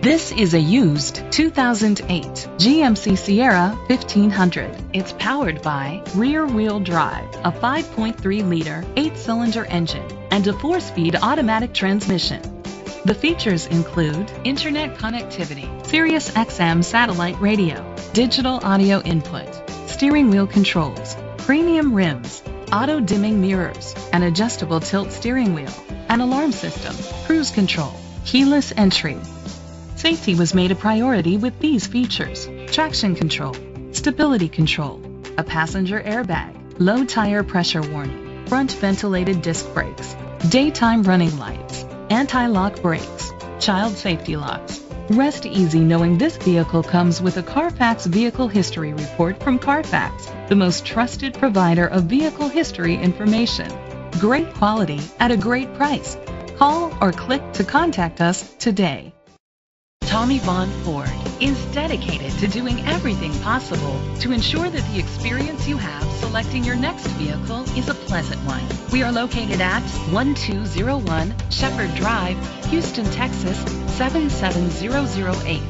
This is a used 2008 GMC Sierra 1500. It's powered by rear-wheel drive, a 5.3-liter, 8-cylinder engine, and a 4-speed automatic transmission. The features include internet connectivity, Sirius XM satellite radio, digital audio input, steering wheel controls, premium rims, auto-dimming mirrors, an adjustable tilt steering wheel, an alarm system, cruise control, keyless entry. Safety was made a priority with these features: traction control, stability control, a passenger airbag, low tire pressure warning, front ventilated disc brakes, daytime running lights, anti-lock brakes, child safety locks. Rest easy knowing this vehicle comes with a Carfax Vehicle History Report from Carfax, the most trusted provider of vehicle history information. Great quality at a great price. Call or click to contact us today. Tommy Vaughn Ford is dedicated to doing everything possible to ensure that the experience you have selecting your next vehicle is a pleasant one. We are located at 1201 Shepherd Drive, Houston, Texas 77008.